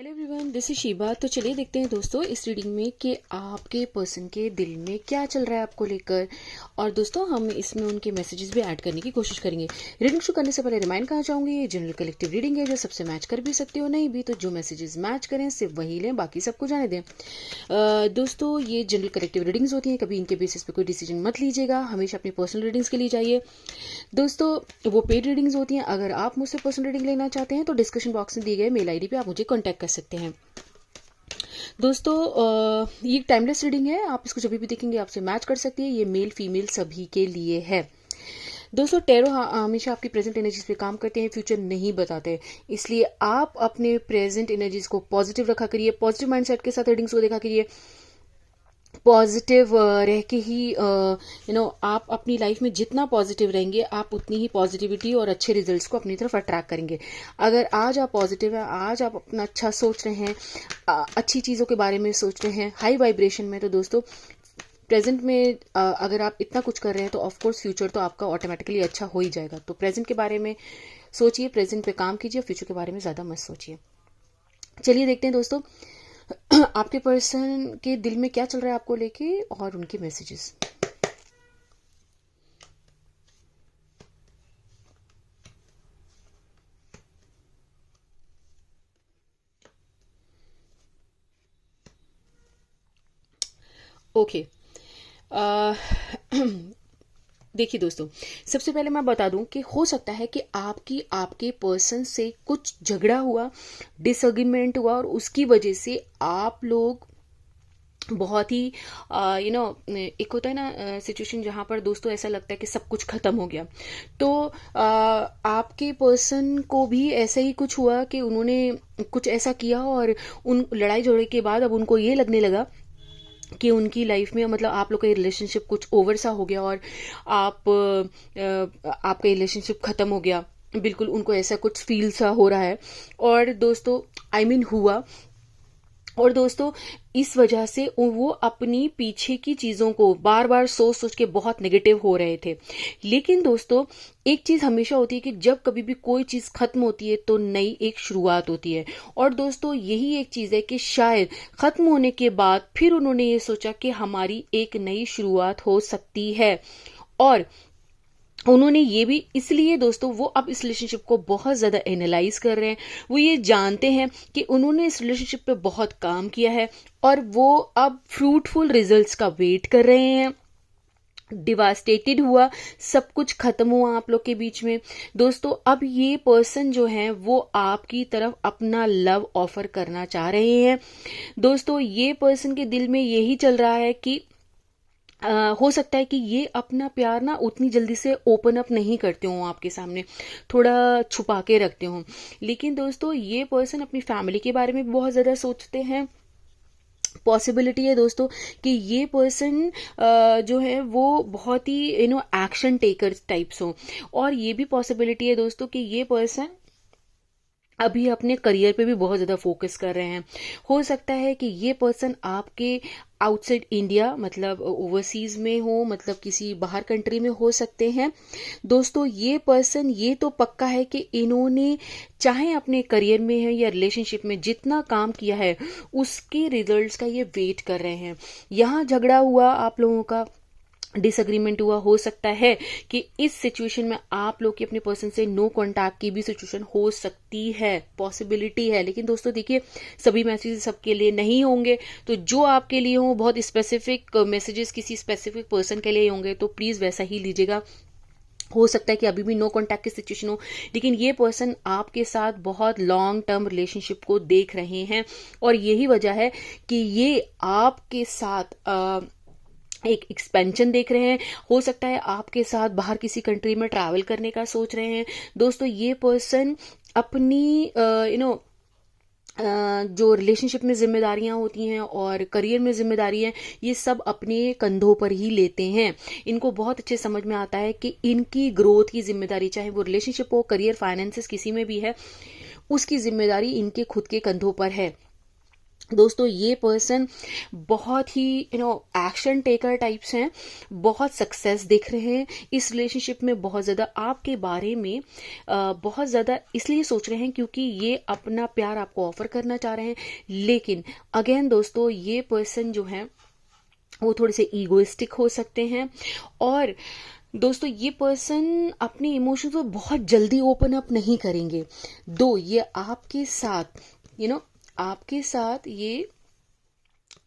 Hello everyone, this is Sheeba. तो चलिए देखते हैं दोस्तों इस रीडिंग में कि आपके पर्सन के दिल में क्या चल रहा है आपको लेकर। और दोस्तों हम इसमें उनके मैसेजेस भी ऐड करने की कोशिश करेंगे। रीडिंग शुरू करने से पहले रिमाइंड करना चाहूंगी, ये जनरल कलेक्टिव रीडिंग है जो सबसे मैच कर भी सकते हो, नहीं भी तो जो मैसेजेस मैच करें सिर्फ वही लें, बाकी सबको जाने दें। दोस्तों ये जनरल कलेक्टिव रीडिंग्स होती हैं, कभी इनके बेसिस पे कोई डिसीजन मत लीजिएगा, हमेशा अपनी पर्सनल रीडिंग्स के लिए जाइए। दोस्तों वो पेड रीडिंग्स होती हैं। अगर आप मुझसे पर्सनल रीडिंग लेना चाहते हैं तो डिस्क्रिप्शन बॉक्स में दिए गए मेल आईडी पे आप मुझे कांटेक्ट कर सकते हैं। दोस्तों ये टाइमलेस रीडिंग है, आप इसको जब भी देखेंगे आपसे मैच कर सकती है। ये मेल फीमेल सभी के लिए है। दोस्तों टैरो हमेशा आपकी प्रेजेंट एनर्जीज पे काम करते हैं, फ्यूचर नहीं बताते, इसलिए आप अपने प्रेजेंट एनर्जीज को पॉजिटिव रखा करिए, पॉजिटिव माइंडसेट के साथ रीडिंग्स को देखा करिए। पॉजिटिव रह के ही आप अपनी लाइफ में जितना पॉजिटिव रहेंगे आप उतनी ही पॉजिटिविटी और अच्छे रिजल्ट्स को अपनी तरफ अट्रैक्ट करेंगे। अगर आज आप पॉजिटिव हैं, आज आप अपना अच्छा सोच रहे हैं, अच्छी चीज़ों के बारे में सोच रहे हैं, हाई वाइब्रेशन में, तो दोस्तों प्रेजेंट में अगर आप इतना कुछ कर रहे हैं तो ऑफकोर्स फ्यूचर तो आपका ऑटोमेटिकली अच्छा हो ही जाएगा। तो प्रेजेंट के बारे में सोचिए, प्रेजेंट पे काम कीजिए, फ्यूचर के बारे में ज़्यादा मत सोचिए। चलिए देखते हैं दोस्तों आपके पर्सन के दिल में क्या चल रहा है आपको लेके और उनके मैसेजेस। ओके देखिए दोस्तों, सबसे पहले मैं बता दूं कि हो सकता है कि आपके पर्सन से कुछ झगड़ा हुआ, डिसएग्रीमेंट हुआ और उसकी वजह से आप लोग बहुत ही एक होता है ना सिचुएशन जहां पर दोस्तों ऐसा लगता है कि सब कुछ खत्म हो गया। तो आपके पर्सन को भी ऐसा ही कुछ हुआ कि उन्होंने कुछ ऐसा किया और उन लड़ाई झगड़े के बाद अब उनको ये लगने लगा कि उनकी लाइफ में मतलब आप लोग का रिलेशनशिप कुछ ओवर सा हो गया और आपका रिलेशनशिप खत्म हो गया। बिल्कुल उनको ऐसा कुछ फील सा हो रहा है। और दोस्तों हुआ। और दोस्तों इस वजह से वो अपनी पीछे की चीजों को बार बार सोच सोच के बहुत नेगेटिव हो रहे थे। लेकिन दोस्तों एक चीज हमेशा होती है कि जब कभी भी कोई चीज खत्म होती है तो नई एक शुरुआत होती है। और दोस्तों यही एक चीज है कि शायद खत्म होने के बाद फिर उन्होंने ये सोचा कि हमारी एक नई शुरुआत हो सकती है। और उन्होंने ये भी इसलिए दोस्तों वो अब इस रिलेशनशिप को बहुत ज़्यादा एनालाइज कर रहे हैं। वो ये जानते हैं कि उन्होंने इस रिलेशनशिप पे बहुत काम किया है और वो अब फ्रूटफुल रिजल्ट्स का वेट कर रहे हैं। डिवास्टेटेड हुआ, सब कुछ खत्म हुआ आप लोग के बीच में। दोस्तों अब ये पर्सन जो है वो आपकी तरफ अपना लव ऑफर करना चाह रहे हैं। दोस्तों ये पर्सन के दिल में यही चल रहा है कि हो सकता है कि ये अपना प्यार ना उतनी जल्दी से ओपन अप नहीं करते हों आपके सामने, थोड़ा छुपा के रखते हों। लेकिन दोस्तों ये पर्सन अपनी फैमिली के बारे में बहुत ज़्यादा सोचते हैं। पॉसिबिलिटी है दोस्तों कि ये पर्सन जो है वो बहुत ही एक्शन टेकर टाइप्स हो। और ये भी पॉसिबिलिटी है दोस्तों कि ये पर्सन अभी अपने करियर पे भी बहुत ज़्यादा फोकस कर रहे हैं। हो सकता है कि ये पर्सन आपके आउटसाइड इंडिया मतलब ओवरसीज में हो, मतलब किसी बाहर कंट्री में हो सकते हैं। दोस्तों ये पर्सन ये तो पक्का है कि इन्होंने चाहे अपने करियर में है या रिलेशनशिप में जितना काम किया है उसके रिजल्ट्स का ये वेट कर रहे हैं। यहाँ झगड़ा हुआ, आप लोगों का डिसएग्रीमेंट हुआ, हो सकता है कि इस सिचुएशन में आप लोग की अपने पर्सन से नो कांटेक्ट की भी सिचुएशन हो सकती है, पॉसिबिलिटी है। लेकिन दोस्तों देखिए सभी मैसेजेस सबके लिए नहीं होंगे, तो जो आपके लिए हो बहुत स्पेसिफिक मैसेजेस किसी स्पेसिफिक पर्सन के लिए होंगे तो प्लीज वैसा ही लीजिएगा। हो सकता है कि अभी भी नो कांटेक्ट की सिचुएशन हो, लेकिन ये पर्सन आपके साथ बहुत लॉन्ग टर्म रिलेशनशिप को देख रहे हैं और यही वजह है कि ये आपके साथ एक एक्सपेंशन देख रहे हैं। हो सकता है आपके साथ बाहर किसी कंट्री में ट्रैवल करने का सोच रहे हैं। दोस्तों ये पर्सन अपनी जो रिलेशनशिप में जिम्मेदारियां होती हैं और करियर में जिम्मेदारी है, ये सब अपने कंधों पर ही लेते हैं। इनको बहुत अच्छे समझ में आता है कि इनकी ग्रोथ की जिम्मेदारी, चाहे वो रिलेशनशिप हो, करियर, फाइनेंसेस, किसी में भी है, उसकी जिम्मेदारी इनके खुद के कंधों पर है। दोस्तों ये पर्सन बहुत ही एक्शन टेकर टाइप्स हैं, बहुत सक्सेस दिख रहे हैं इस रिलेशनशिप में, बहुत ज़्यादा आपके बारे में बहुत ज़्यादा इसलिए सोच रहे हैं क्योंकि ये अपना प्यार आपको ऑफर करना चाह रहे हैं। लेकिन अगेन दोस्तों ये पर्सन जो है वो थोड़े से ईगोइस्टिक हो सकते हैं, और दोस्तों ये पर्सन अपने इमोशंस को बहुत जल्दी ओपन अप नहीं करेंगे। दो ये आपके साथ आपके साथ ये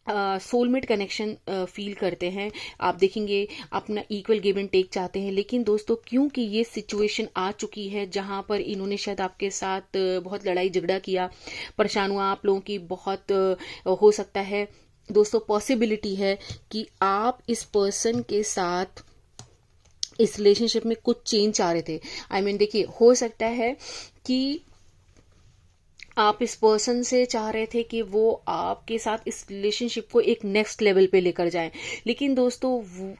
सोलमेट कनेक्शन फील करते हैं, आप देखेंगे अपना इक्वल गिव एंड टेक चाहते हैं। लेकिन दोस्तों क्योंकि ये सिचुएशन आ चुकी है जहां पर इन्होंने शायद आपके साथ बहुत लड़ाई झगड़ा किया, परेशान हुआ आप लोगों की बहुत, हो सकता है दोस्तों पॉसिबिलिटी है कि आप इस पर्सन के साथ इस रिलेशनशिप में कुछ चेंज चाह रहे थे। देखिए हो सकता है कि आप इस पर्सन से चाह रहे थे कि वो आपके साथ इस रिलेशनशिप को एक नेक्स्ट लेवल पे लेकर जाएं। लेकिन दोस्तों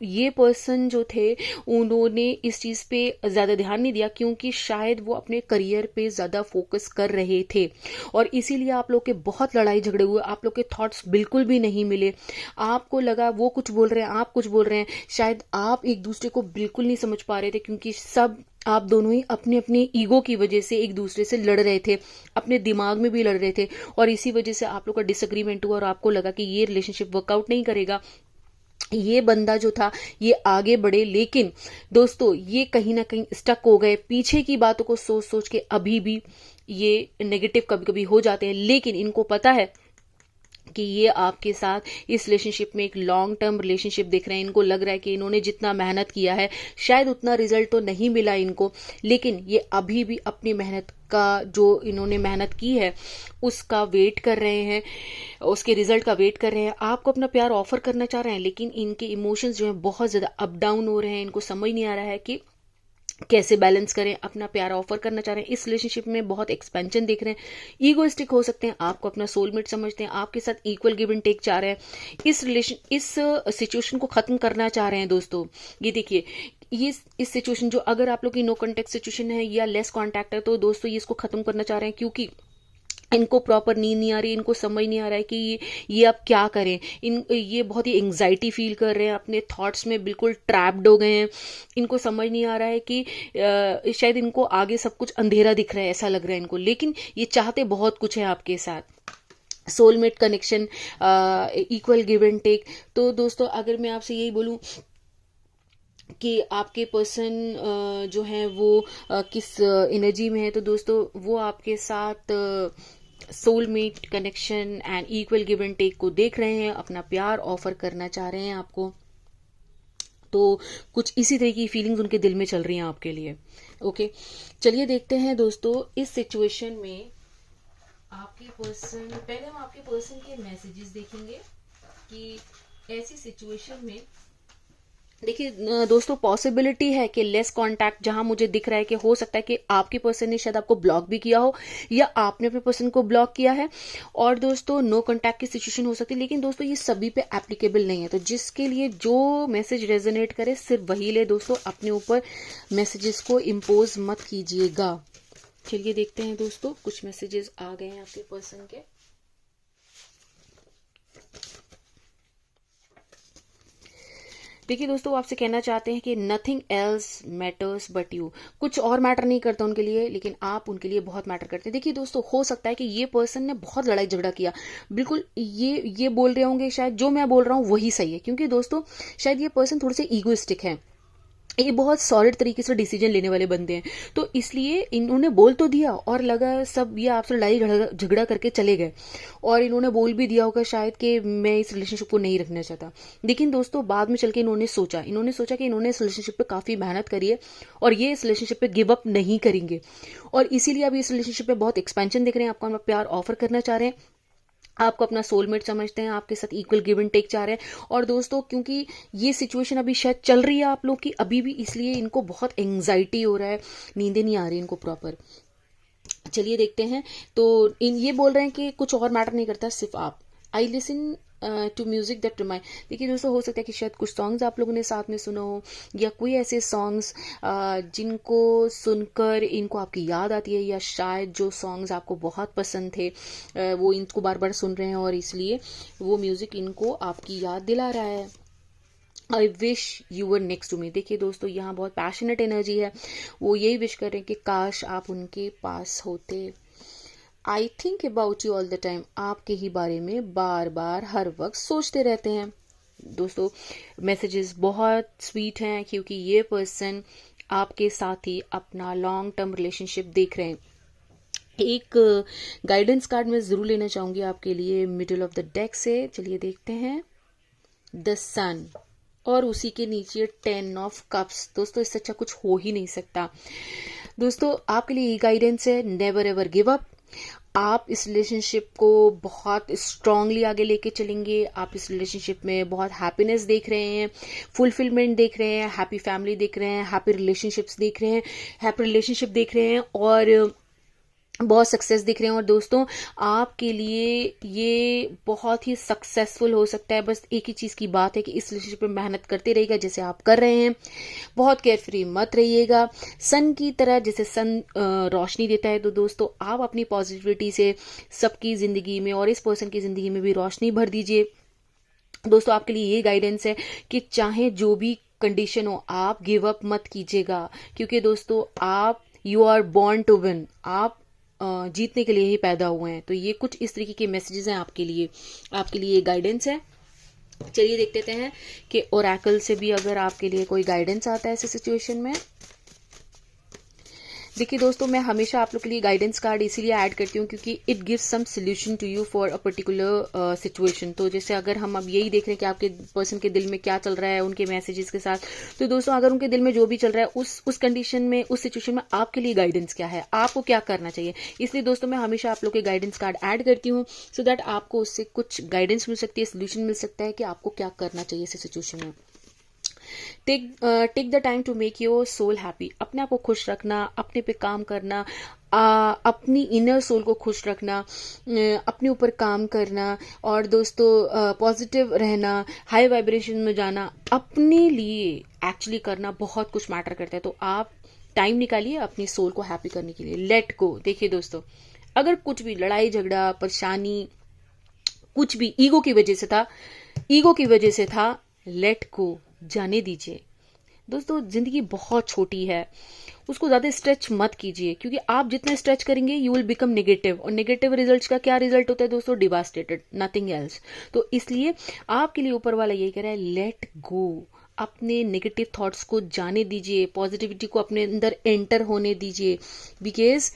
ये पर्सन जो थे उन्होंने इस चीज़ पे ज़्यादा ध्यान नहीं दिया, क्योंकि शायद वो अपने करियर पे ज़्यादा फोकस कर रहे थे, और इसीलिए आप लोग के बहुत लड़ाई झगड़े हुए, आप लोग के थॉट्स बिल्कुल भी नहीं मिले। आपको लगा वो कुछ बोल रहे हैं, आप कुछ बोल रहे हैं, शायद आप एक दूसरे को बिल्कुल नहीं समझ पा रहे थे, क्योंकि सब आप दोनों ही अपने अपने ईगो की वजह से एक दूसरे से लड़ रहे थे, अपने दिमाग में भी लड़ रहे थे, और इसी वजह से आप लोग का डिसएग्रीमेंट हुआ और आपको लगा कि ये रिलेशनशिप वर्कआउट नहीं करेगा, ये बंदा जो था ये आगे बढ़े। लेकिन दोस्तों ये कहीं ना कहीं स्टक हो गए, पीछे की बातों को सोच सोच के अभी भी ये नेगेटिव कभी कभी हो जाते हैं। लेकिन इनको पता है कि ये आपके साथ इस रिलेशनशिप में एक लॉन्ग टर्म रिलेशनशिप देख रहे हैं। इनको लग रहा है कि इन्होंने जितना मेहनत किया है शायद उतना रिजल्ट तो नहीं मिला इनको, लेकिन ये अभी भी अपनी मेहनत का, जो इन्होंने मेहनत की है उसका वेट कर रहे हैं, उसके रिजल्ट का वेट कर रहे हैं। आपको अपना प्यार ऑफर करना चाह रहे हैं, लेकिन इनके इमोशंस जो है बहुत ज्यादा अप डाउन हो रहे हैं। इनको समझ नहीं आ रहा है कि कैसे बैलेंस करें, अपना प्यार ऑफर करना चाह रहे हैं, इस रिलेशनशिप में बहुत एक्सपेंशन देख रहे हैं, ईगोइस्टिक हो सकते हैं, आपको अपना सोलमेट समझते हैं, आपके साथ इक्वल गिव एंड टेक चाह रहे हैं, इस सिचुएशन को खत्म करना चाह रहे हैं। दोस्तों ये देखिए, ये इस सिचुएशन जो अगर आप लोग की नो कॉन्टेक्ट सिचुएशन है या लेस कॉन्टैक्ट है, तो दोस्तों ये इसको खत्म करना चाह रहे हैं, क्योंकि इनको प्रॉपर नींद नहीं आ रही, इनको समझ नहीं आ रहा है कि ये अब क्या करें। ये बहुत ही एंग्जाइटी फील कर रहे हैं, अपने थॉट्स में बिल्कुल ट्रैप्ड हो गए हैं। इनको समझ नहीं आ रहा है कि शायद इनको आगे सब कुछ अंधेरा दिख रहा है, ऐसा लग रहा है इनको। लेकिन ये चाहते बहुत कुछ है आपके साथ, soulmate connection, equal give and take. तो दोस्तों अगर मैं आपसे यही बोलूं कि आपके पर्सन जो है वो किस एनर्जी में है, तो दोस्तों वो आपके साथ soulmate connection and equal give and take को देख रहे हैं, अपना प्यार ऑफर करना चाह रहे हैं आपको। तो कुछ इसी तरह की फीलिंग्स उनके दिल में चल रही हैं आपके लिए। ओके, चलिए देखते हैं दोस्तों इस सिचुएशन में आपके पर्सन, पहले हम आपके पर्सन के मैसेजेस देखेंगे कि ऐसी सिचुएशन में, देखिए दोस्तों पॉसिबिलिटी है कि लेस कांटेक्ट, जहां मुझे दिख रहा है कि हो सकता है कि आपके पर्सन ने शायद आपको ब्लॉक भी किया हो या आपने अपने पर्सन को ब्लॉक किया है, और दोस्तों नो कांटेक्ट की सिचुएशन हो सकती है। लेकिन दोस्तों ये सभी पे एप्लीकेबल नहीं है, तो जिसके लिए जो मैसेज रेजोनेट करे सिर्फ वही ले दोस्तों, अपने ऊपर मैसेजेस को इम्पोज मत कीजिएगा। चलिए देखते हैं दोस्तों, कुछ मैसेजेस आ गए हैं आपके पर्सन के। देखिए दोस्तों वो आपसे कहना चाहते हैं कि nothing else matters but you, कुछ और मैटर नहीं करता उनके लिए, लेकिन आप उनके लिए बहुत मैटर करते हैं। देखिए दोस्तों हो सकता है कि ये पर्सन ने बहुत लड़ाई झगड़ा किया, बिल्कुल ये बोल रहे होंगे शायद जो मैं बोल रहा हूँ वही सही है, क्योंकि दोस्तों शायद ये पर्सन थोड़े से ईगोइस्टिक है, ये बहुत सॉलिड तरीके से डिसीजन लेने वाले बंदे हैं, तो इसलिए इन्होंने बोल तो दिया और लगा सब ये आपसे लड़ाई झगड़ा करके चले गए, और इन्होंने बोल भी दिया होगा शायद कि मैं इस रिलेशनशिप को नहीं रखना चाहता। लेकिन दोस्तों बाद में चल के इन्होंने सोचा कि इन्होंने इस रिलेशनशिप पे काफी मेहनत करी है और ये इस रिलेशनशिप पे गिव अप नहीं करेंगे, और इसीलिए अब इस रिलेशनशिप पे बहुत एक्सपेंशन देख रहे हैं, आपको अपना प्यार ऑफर करना चाह रहे हैं, आपको अपना सोलमेट समझते हैं, आपके साथ इक्वल गिव एंड टेक चाह रहे हैं। और दोस्तों क्योंकि ये सिचुएशन अभी शायद चल रही है आप लोग की अभी भी, इसलिए इनको बहुत एंग्जाइटी हो रहा है, नींदें नहीं आ रही इनको प्रॉपर। चलिए देखते हैं, तो ये बोल रहे हैं कि कुछ और मैटर नहीं करता, सिर्फ आप। I listen to music that remind. देखिए दोस्तों, हो सकता है कि शायद कुछ सॉन्ग्स आप लोगों ने साथ में सुना हो, या कोई ऐसे सॉन्ग्स जिनको सुनकर इनको आपकी याद आती है, या शायद जो सॉन्ग्स आपको बहुत पसंद थे वो इनको बार बार सुन रहे हैं और इसलिए वो म्यूजिक इनको आपकी याद दिला रहा है। I wish you were next to me. देखिए दोस्तों, यहाँ बहुत पैशनेट एनर्जी है, वो यही विश कर रहे हैं कि काश आप उनके पास होते। I think about you all the time, आपके ही बारे में बार बार हर वक्त सोचते रहते हैं। दोस्तों, मैसेजेस बहुत स्वीट हैं क्योंकि ये पर्सन आपके साथ ही अपना लॉन्ग टर्म रिलेशनशिप देख रहे हैं। एक गाइडेंस कार्ड मैं जरूर लेना चाहूंगी आपके लिए मिडिल ऑफ द डेक से। चलिए देखते हैं, द सन, और उसी के नीचे 10 ऑफ कप्स। दोस्तों, इससे अच्छा कुछ हो ही नहीं सकता। दोस्तों, आपके लिए ये गाइडेंस है, नेवर एवर गिव अप। आप इस रिलेशनशिप को बहुत स्ट्रांगली आगे लेके चलेंगे। आप इस रिलेशनशिप में बहुत हैप्पीनेस देख रहे हैं, फुलफिलमेंट देख रहे हैं, हैप्पी फैमिली देख रहे हैं, हैप्पी रिलेशनशिप्स देख रहे हैं, हैप्पी रिलेशनशिप देख रहे हैं, और बहुत सक्सेस दिख रहे हैं। और दोस्तों, आपके लिए ये बहुत ही सक्सेसफुल हो सकता है। बस एक ही चीज़ की बात है कि इस रिलेशनशिप में मेहनत करते रहिएगा जैसे आप कर रहे हैं। बहुत केयरफ्री मत रहिएगा, सन की तरह। जैसे सन रोशनी देता है, तो दोस्तों आप अपनी पॉजिटिविटी से सबकी ज़िंदगी में और इस पर्सन की ज़िंदगी में भी रोशनी भर दीजिए। दोस्तों, आपके लिए ये गाइडेंस है कि चाहे जो भी कंडीशन हो, आप गिव अप मत कीजिएगा, क्योंकि दोस्तों आप you are born to win. आप जीतने के लिए ही पैदा हुए हैं। तो ये कुछ इस तरीके के मैसेजेस हैं आपके लिए गाइडेंस है। चलिए देखते हैं कि ओरेकल से भी अगर आपके लिए कोई गाइडेंस आता है ऐसे सिचुएशन में। देखिए दोस्तों, मैं हमेशा आप लोग के लिए गाइडेंस कार्ड इसीलिए ऐड करती हूँ क्योंकि it gives some solution to you for a particular situation. तो जैसे अगर हम अब यही देख रहे हैं कि आपके पर्सन के दिल में क्या चल रहा है उनके मैसेजेस के साथ, तो दोस्तों अगर उनके दिल में जो भी चल रहा है उस कंडीशन में, उस सिचुएशन में आपके लिए गाइडेंस क्या है, आपको क्या करना चाहिए। इसलिए दोस्तों मैं हमेशा आप लोग के गाइडेंस कार्ड ऐड करती हूँ सो दैट आपको उससे कुछ गाइडेंस मिल सकती है, सोल्यूशन मिल सकता है कि आपको क्या करना चाहिए इस सिचुएशन में। Take the time to make your soul happy. अपने आप को खुश रखना, अपने पे काम करना, अपनी इनर सोल को खुश रखना, अपने ऊपर काम करना, और दोस्तों पॉजिटिव रहना, हाई वाइब्रेशन में जाना, अपने लिए एक्चुअली करना बहुत कुछ मैटर करता है। तो आप टाइम निकालिए अपनी सोल को हैप्पी करने के लिए। Let go. देखिए दोस्तों, अगर कुछ भी लड़ाई झगड़ा परेशानी कुछ भी ईगो की वजह से था, लेट गो, जाने दीजिए। दोस्तों जिंदगी बहुत छोटी है, उसको ज्यादा स्ट्रेच मत कीजिए, क्योंकि आप जितना स्ट्रेच करेंगे यू विल बिकम नेगेटिव, और नेगेटिव रिजल्ट्स का क्या रिजल्ट होता है दोस्तों? Devastated, nothing else. तो इसलिए आपके लिए ऊपर वाला यही कह रहा है, लेट गो। अपने नेगेटिव थॉट्स को जाने दीजिए, पॉजिटिविटी को अपने अंदर एंटर होने दीजिए, बिकॉज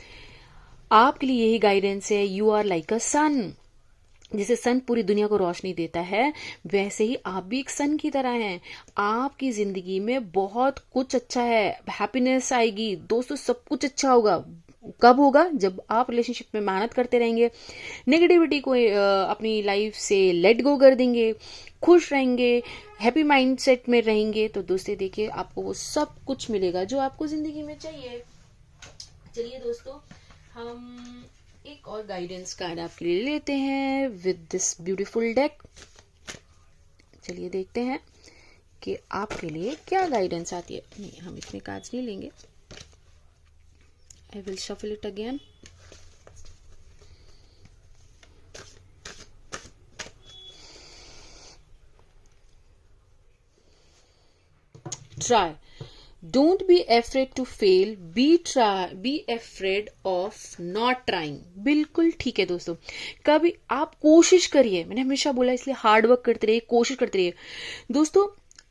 आपके लिए यही गाइडेंस है। यू आर लाइक अ सन। जैसे सन पूरी दुनिया को रोशनी देता है, वैसे ही आप भी एक सन की तरह हैं। आपकी जिंदगी में बहुत कुछ अच्छा है, हैप्पीनेस आएगी दोस्तों, सब कुछ अच्छा होगा। कब होगा? जब आप रिलेशनशिप में मेहनत करते रहेंगे, नेगेटिविटी को अपनी लाइफ से लेट गो कर देंगे, खुश रहेंगे, हैप्पी माइंडसेट में रहेंगे, तो दोस्तों देखिए आपको वो सब कुछ मिलेगा जो आपको जिंदगी में चाहिए। चलिए दोस्तों, हम एक और गाइडेंस कार्ड आपके लिए लेते हैं विद दिस ब्यूटीफुल डेक। चलिए देखते हैं कि आपके लिए क्या गाइडेंस आती है। नहीं, हम इतने कार्ड्स नहीं लेंगे। I will shuffle it again. Try, don't be afraid to fail, be afraid of not trying. बिल्कुल ठीक है दोस्तों, कभी आप कोशिश करिए, मैंने हमेशा बोला इसलिए हार्ड वर्क करते रहिए, कोशिश करते रहिए। दोस्तों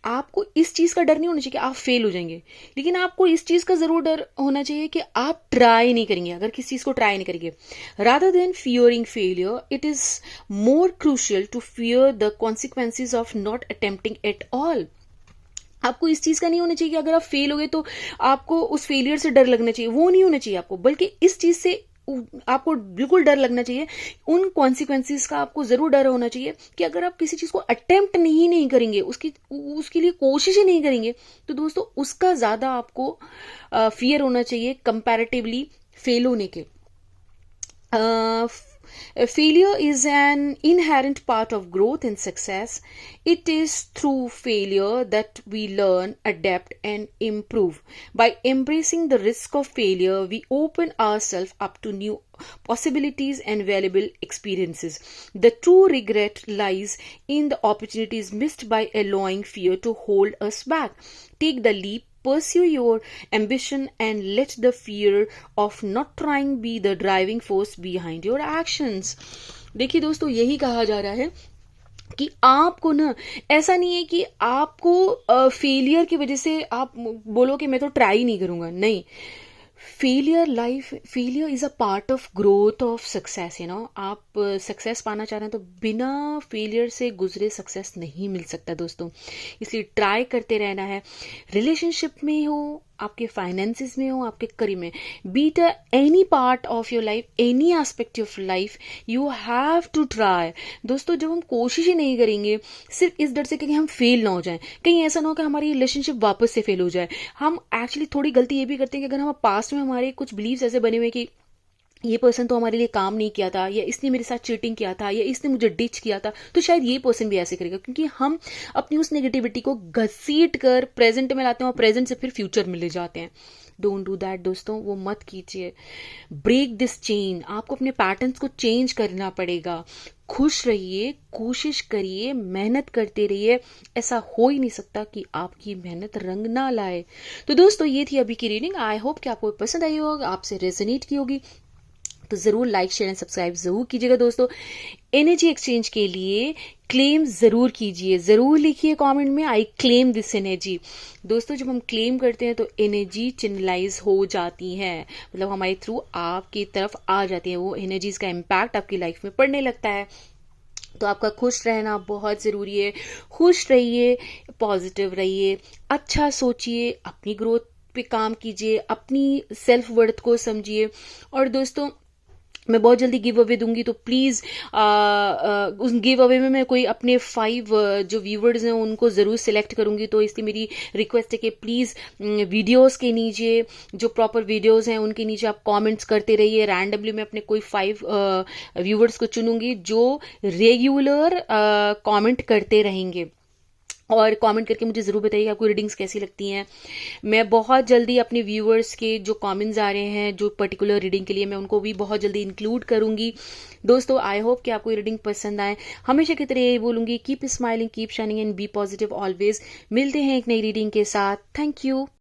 आपको इस चीज का डर नहीं होना चाहिए कि आप फेल हो जाएंगे, लेकिन आपको इस चीज का जरूर डर होना चाहिए कि आप ट्राई नहीं करेंगे। अगर किसी चीज को ट्राई नहीं करेंगे, rather than fearing failure, it is more crucial to fear the consequences of not attempting at all. आपको इस चीज का नहीं होना चाहिए कि अगर आप फेल हो गए तो आपको उस फेलियर से डर लगना चाहिए, वो नहीं होना चाहिए आपको, बल्कि इस चीज से आपको बिल्कुल डर लगना चाहिए, उन कॉन्सिक्वेंसेस का आपको जरूर डर होना चाहिए कि अगर आप किसी चीज को अटेम्प्ट नहीं करेंगे, उसके लिए कोशिश ही नहीं करेंगे, तो दोस्तों उसका ज्यादा आपको फियर होना चाहिए कंपैरेटिवली फेल होने के। Failure is an inherent part of growth and success. It is through failure that we learn, adapt, and improve. By embracing the risk of failure, we open ourselves up to new possibilities and valuable experiences. The true regret lies in the opportunities missed by allowing fear to hold us back. Take the leap, pursue your ambition, and let the fear of not trying be the driving force behind your actions. देखिए दोस्तों, यही कहा जा रहा है कि आपको ना, ऐसा नहीं है कि आपको फेलियर की वजह से आप बोलो कि मैं तो ट्राई नहीं करूंगा, नहीं। Failure is a part of growth of success. आप सक्सेस पाना चाह रहे हैं तो बिना फेलियर से गुजरे सक्सेस नहीं मिल सकता दोस्तों। इसलिए ट्राई करते रहना है, रिलेशनशिप में हो, आपके फाइनेंसिस में हो, आपके करियर में, be it any part of your life, any aspect of life, you have to try. दोस्तों, जब हम कोशिश ही नहीं करेंगे सिर्फ इस डर से कि हम फेल ना हो जाएं, कहीं ऐसा ना हो कि हमारी रिलेशनशिप वापस से फेल हो जाए। हम एक्चुअली थोड़ी गलती ये भी करते हैं कि अगर हम पास्ट में हमारे कुछ बिलीव्स ऐसे बने हुए कि ये पर्सन तो हमारे लिए काम नहीं किया था, या इसने मेरे साथ चीटिंग किया था, या इसने मुझे डिच किया था, तो शायद ये पर्सन भी ऐसे करेगा, क्योंकि हम अपनी उस नेगेटिविटी को घसीट कर प्रेजेंट में लाते हैं और प्रेजेंट से फिर फ्यूचर में ले जाते हैं। डोंट डू दैट दोस्तों, वो मत कीजिए। Break this chain. आपको अपने पैटर्न्स को चेंज करना पड़ेगा। खुश रहिए, कोशिश करिए, मेहनत करते रहिए। ऐसा हो ही नहीं सकता कि आपकी मेहनत रंग ना लाए। तो दोस्तों, ये थी अभी की रीडिंग। आई होप कि आपको पसंद आई होगा, आपसे रेजोनेट की होगी। तो जरूर लाइक, शेयर एंड सब्सक्राइब जरूर कीजिएगा दोस्तों। एनर्जी एक्सचेंज के लिए क्लेम जरूर कीजिए, जरूर लिखिए कमेंट में, आई क्लेम दिस एनर्जी। दोस्तों, जब हम क्लेम करते हैं तो एनर्जी चैनलाइज हो जाती है, मतलब हमारे थ्रू आपकी तरफ आ जाती है, वो एनर्जीज का इम्पैक्ट आपकी लाइफ में पड़ने लगता है। तो आपका खुश रहना बहुत ज़रूरी है। खुश रहिए, पॉजिटिव रहिए, अच्छा सोचिए, अपनी ग्रोथ पे काम कीजिए, अपनी सेल्फ वर्थ को समझिए। और दोस्तों, मैं बहुत जल्दी गिव अवे दूंगी, तो प्लीज़ उस गिव अवे में मैं कोई अपने 5 जो व्यूवर्स हैं उनको ज़रूर सिलेक्ट करूंगी। तो इसलिए मेरी रिक्वेस्ट है कि प्लीज़ वीडियोस के नीचे, जो प्रॉपर वीडियोस हैं उनके नीचे आप कमेंट्स करते रहिए। रैंडमली मैं अपने कोई 5 व्यूवर्स को चुनूंगी जो रेगुलर कमेंट करते रहेंगे, और कमेंट करके मुझे ज़रूर बताइए आपको रीडिंग्स कैसी लगती हैं। मैं बहुत जल्दी अपने व्यूअर्स के जो कमेंट्स आ रहे हैं जो पर्टिकुलर रीडिंग के लिए, मैं उनको भी बहुत जल्दी इंक्लूड करूंगी। दोस्तों, आई होप कि आपको ये रीडिंग पसंद आए। हमेशा की तरह यही बोलूंगी, keep smiling, keep shining and be positive always. मिलते हैं एक नई रीडिंग के साथ। Thank you.